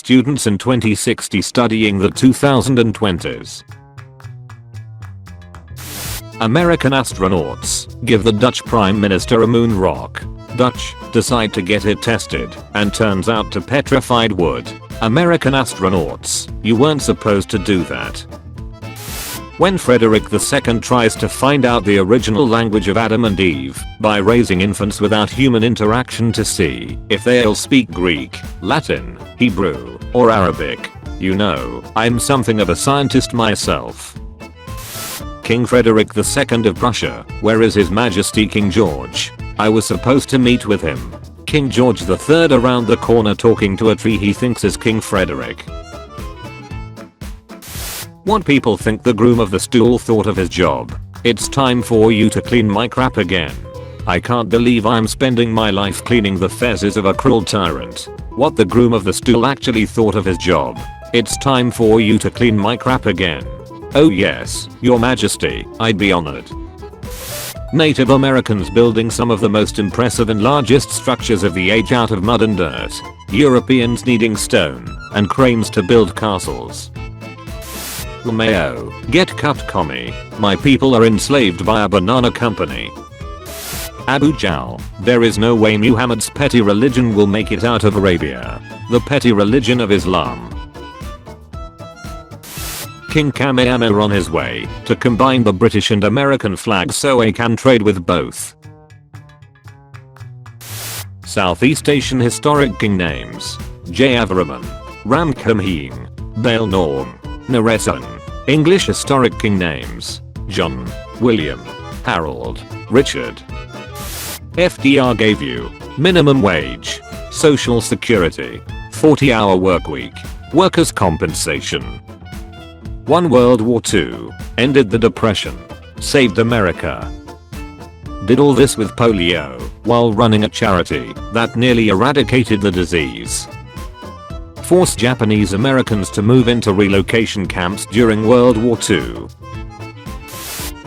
students in 2060 studying the 2020s. American astronauts give the Dutch Prime Minister a moon rock. Dutch decide to get it tested and turns out to petrified wood. American astronauts, you weren't supposed to do that. When Frederick II tries to find out the original language of Adam and Eve by raising infants without human interaction to see if they'll speak Greek, Latin, Hebrew, or Arabic. You know, I'm something of a scientist myself. King Frederick II of Prussia, where is His Majesty King George? I was supposed to meet with him. King George III around the corner talking to a tree he thinks is King Frederick. What people think the groom of the stool thought of his job. It's time for you to clean my crap again. I can't believe I'm spending my life cleaning the fezzes of a cruel tyrant. What the groom of the stool actually thought of his job. It's time for you to clean my crap again. Oh yes, Your Majesty, I'd be honored. Native Americans building some of the most impressive and largest structures of the age out of mud and dirt. Europeans needing stone and cranes to build castles. LMAO, get cut commie, my people are enslaved by a banana company. Abu Jahl, there is no way Muhammad's petty religion will make it out of Arabia. The petty religion of Islam. King Kamehameha on his way to combine the British and American flags so he can trade with both. Southeast Asian historic king names. Jayavarman, Ramkhamhain, Baal Norm, Naresun. English historic king names. John, William, Harold, Richard. FDR gave you minimum wage, social security, 40-hour workweek, workers' compensation. Won World War II, ended the Depression, saved America. Did all this with polio while running a charity that nearly eradicated the disease. Forced Japanese Americans to move into relocation camps during World War II.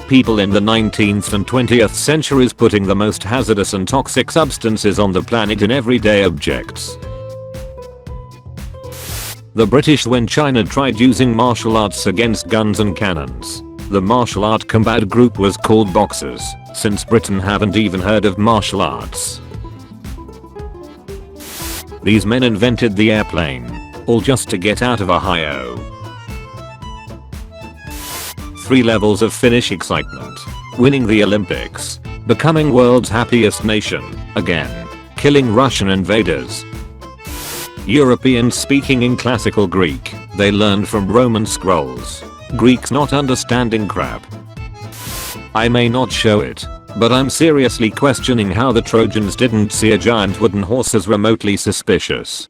People in the 19th and 20th centuries putting the most hazardous and toxic substances on the planet in everyday objects. The British when China tried using martial arts against guns and cannons. The martial art combat group was called Boxers, since Britain haven't even heard of martial arts. These men invented the airplane, all just to get out of Ohio. 3 levels of Finnish excitement. Winning the Olympics. Becoming world's happiest nation, again. Killing Russian invaders. Europeans speaking in classical Greek, they learned from Roman scrolls. Greeks not understanding crap. I may not show it, but I'm seriously questioning how the Trojans didn't see a giant wooden horse as remotely suspicious.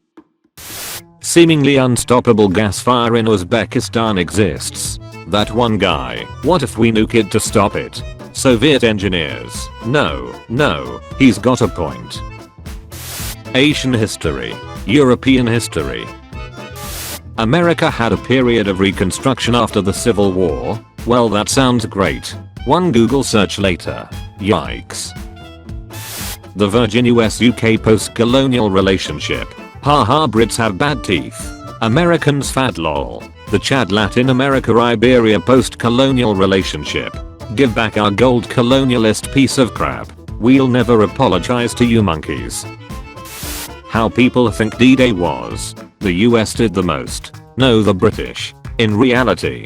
Seemingly unstoppable gas fire in Uzbekistan exists. That one guy, what if we nuke it to stop it? Soviet engineers, no, he's got a point. Asian history. European history. America had a period of reconstruction after the Civil War. Well, that sounds great. One Google search later. Yikes. The Virgin US-UK post-colonial relationship. Haha, Brits have bad teeth. Americans fat lol. The Chad Latin America Iberia post-colonial relationship. Give back our gold colonialist piece of crap. We'll never apologize to you monkeys. How people think D-Day was. The US did the most. No, the British. In reality.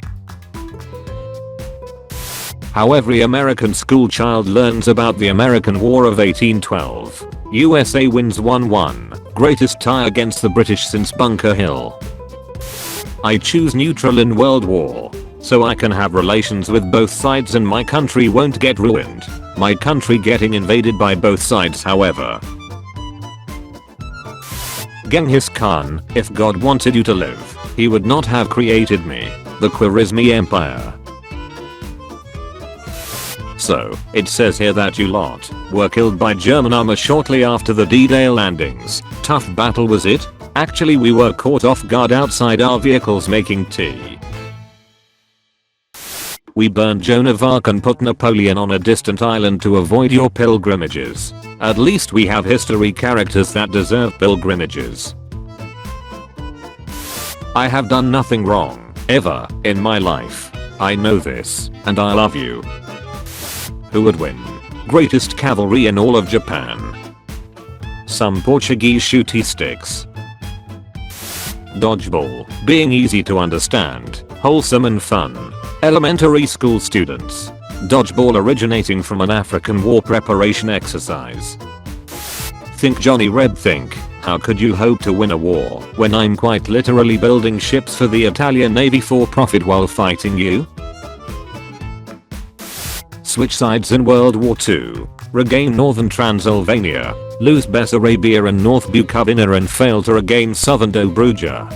How every American school child learns about the American War of 1812. USA wins 1-1. Greatest tie against the British since Bunker Hill. I choose neutral in World War. So I can have relations with both sides and my country won't get ruined. My country getting invaded by both sides however. Genghis Khan, if God wanted you to live, he would not have created me. The Khwarezmi Empire. So, it says here that you lot were killed by German armor shortly after the D-Day landings. Tough battle was it? Actually we were caught off guard outside our vehicles making tea. We burned Joan of Arc and put Napoleon on a distant island to avoid your pilgrimages. At least we have history characters that deserve pilgrimages. I have done nothing wrong, ever, in my life. I know this, and I love you. Who would win? Greatest cavalry in all of Japan. Some Portuguese shooty sticks. Dodgeball, being easy to understand, wholesome and fun. Elementary school students. Dodgeball originating from an African war preparation exercise. Think Johnny Red think, how could you hope to win a war when I'm quite literally building ships for the Italian Navy for profit while fighting you? Switch sides in World War II. Regain northern Transylvania, lose Bessarabia and North Bukovina and fail to regain southern Dobruja.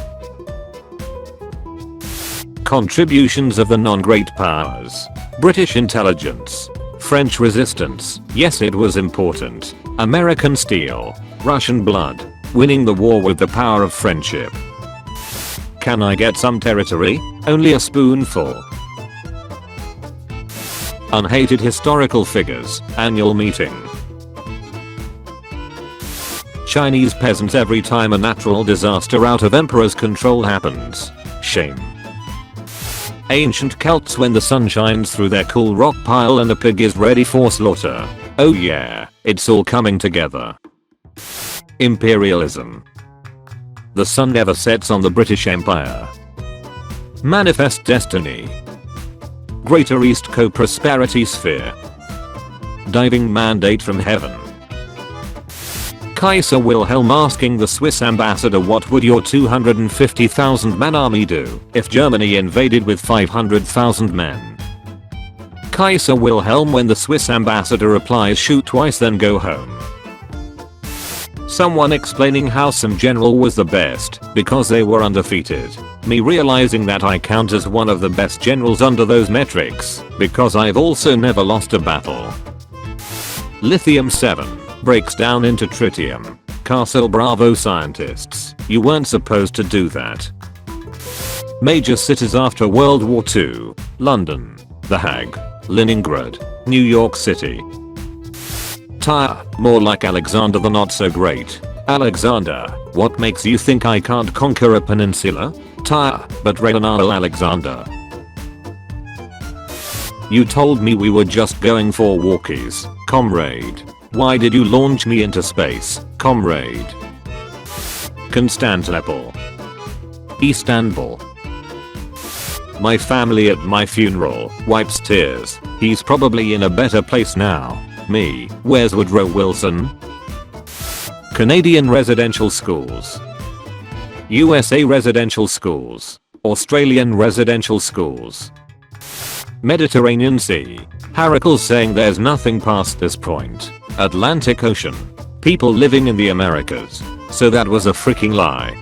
Contributions of the non-great powers. British intelligence. French resistance, yes it was important. American steel. Russian blood. Winning the war with the power of friendship. Can I get some territory? Only a spoonful. Unhated historical figures, annual meeting. Chinese peasants every time a natural disaster out of emperor's control happens. Shame. Ancient Celts when the sun shines through their cool rock pile and a pig is ready for slaughter. Oh yeah, it's all coming together. Imperialism. The sun never sets on the British Empire. Manifest destiny. Greater East Co-Prosperity Sphere. Diving mandate from heaven. Kaiser Wilhelm asking the Swiss ambassador, what would your 250,000 man army do if Germany invaded with 500,000 men? Kaiser Wilhelm when the Swiss ambassador replies, shoot twice then go home. Someone explaining how some general was the best because they were undefeated. Me realizing that I count as one of the best generals under those metrics because I've also never lost a battle. Lithium 7 breaks down into tritium. Castle Bravo scientists, you weren't supposed to do that. Major cities after World War II. London, The Hague, Leningrad, New York City. Tyre, more like Alexander the Not So Great. Alexander, what makes you think I can't conquer a peninsula? Tyre, but Reynald Alexander. You told me we were just going for walkies, comrade. Why did you launch me into space, comrade? Constantinople. Istanbul. My family at my funeral wipes tears. He's probably in a better place now. Me, where's Woodrow Wilson? Canadian residential schools. USA residential schools. Australian residential schools. Mediterranean Sea. Heracles saying there's nothing past this point. Atlantic Ocean. People living in the Americas. So that was a freaking lie.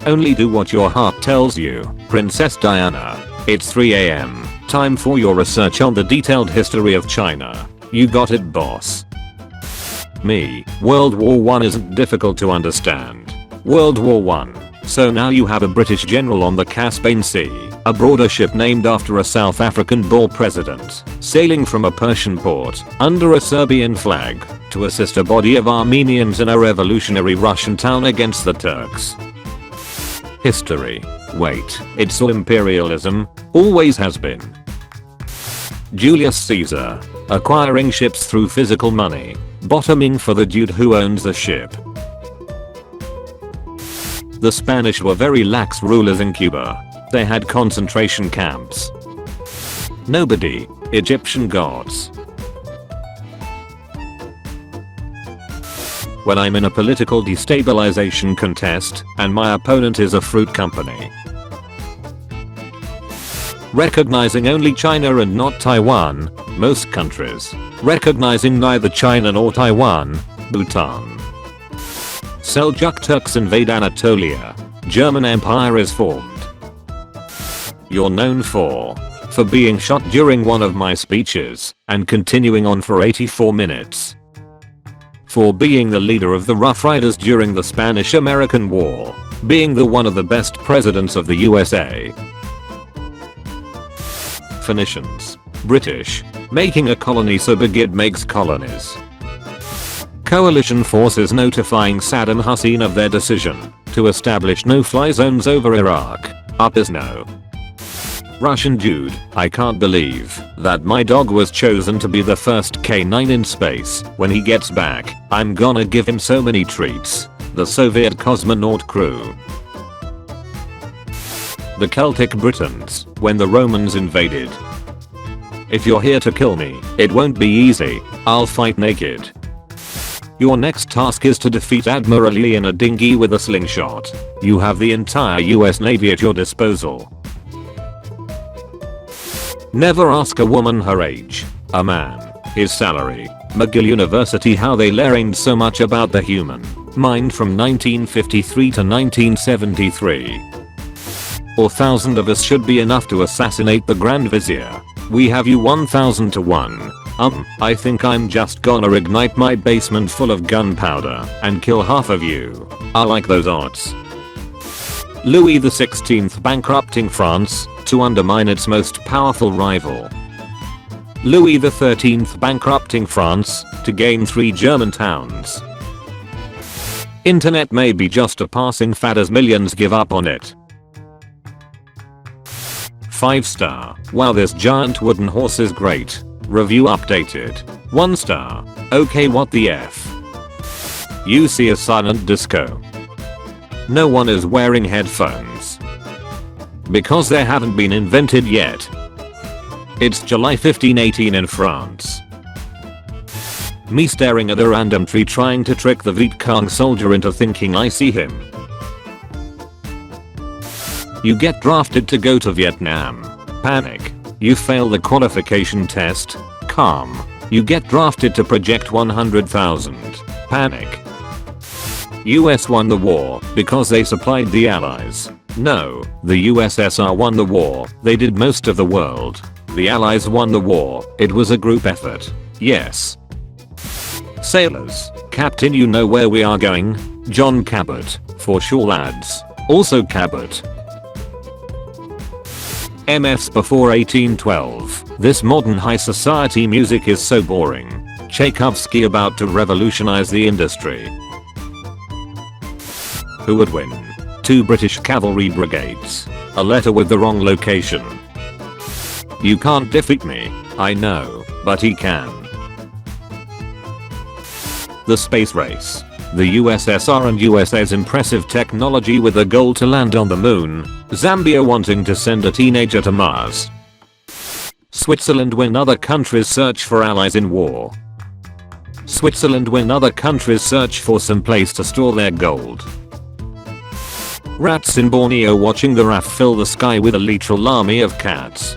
Only do what your heart tells you, Princess Diana. It's 3 AM. Time for your research on the detailed history of China. You got it, boss. Me, World War I isn't difficult to understand. World War I. So now you have a British general on the Caspian Sea, a broader ship named after a South African Boer president, sailing from a Persian port, under a Serbian flag, to assist a body of Armenians in a revolutionary Russian town against the Turks. History. Wait, it's all imperialism, always has been. Julius Caesar, acquiring ships through physical money, bottoming for the dude who owns the ship. The Spanish were very lax rulers in Cuba. They had concentration camps. Nobody, Egyptian gods. When I'm in a political destabilization contest and my opponent is a fruit company. Recognizing only China and not Taiwan, most countries. Recognizing neither China nor Taiwan, Bhutan. Seljuk Turks invade Anatolia. German Empire is formed. You're known for being shot during one of my speeches and continuing on for 84 minutes. For being the leader of the Rough Riders during the Spanish-American War. Being the one of the best presidents of the USA. Phoenicians. British. Making a colony so big it makes colonies. Coalition forces notifying Saddam Hussein of their decision to establish no-fly zones over Iraq. Up is no. Russian dude, I can't believe that my dog was chosen to be the first K9 in space. When he gets back, I'm gonna give him so many treats. The Soviet cosmonaut crew. The Celtic Britons, when the Romans invaded. If you're here to kill me, it won't be easy. I'll fight naked. Your next task is to defeat Admiral Lee in a dinghy with a slingshot. You have the entire US Navy at your disposal. Never ask a woman her age, a man, his salary, McGill University how they learned so much about the human mind from 1953 to 1973. Or 1,000 of us should be enough to assassinate the Grand Vizier. We have you 1,000 to 1. I think I'm just gonna ignite my basement full of gunpowder and kill half of you. I like those odds. Louis XVI bankrupting France to undermine its most powerful rival. Louis XIII bankrupting France to gain 3 German towns. Internet may be just a passing fad as millions give up on it. 5-star. Wow, this giant wooden horse is great. Review updated. 1-star. Okay, what the F? You see a silent disco. No one is wearing headphones. Because they haven't been invented yet. It's July 1518 in France. Me staring at a random tree trying to trick the Viet Cong soldier into thinking I see him. You get drafted to go to Vietnam. Panic. You fail the qualification test. Calm. You get drafted to Project 100,000. Panic. US won the war because they supplied the Allies. No, the USSR won the war. They did most of the world. The Allies won the war. It was a group effort. Yes. Sailors. Captain, you know where we are going? John Cabot. For sure, lads. Also Cabot. MFs before 1812. This modern high society music is so boring. Tchaikovsky about to revolutionize the industry. Who would win? 2 British cavalry brigades. A letter with the wrong location. You can't defeat me. I know, but he can. The space race. The USSR and USA's impressive technology with a goal to land on the moon. Zambia wanting to send a teenager to Mars. Switzerland when other countries search for allies in war. Switzerland when other countries search for some place to store their gold. Rats in Borneo watching the RAF fill the sky with a literal army of cats.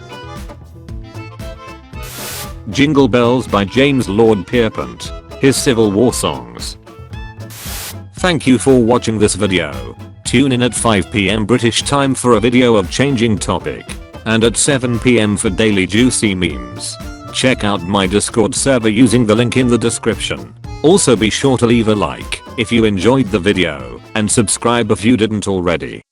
Jingle Bells by James Lord Pierpont. His Civil War songs. Thank you for watching this video. Tune in at 5 PM British time for a video of changing topic. And at 7 PM for daily juicy memes. Check out my Discord server using the link in the description. Also be sure to leave a like if you enjoyed the video and subscribe if you didn't already.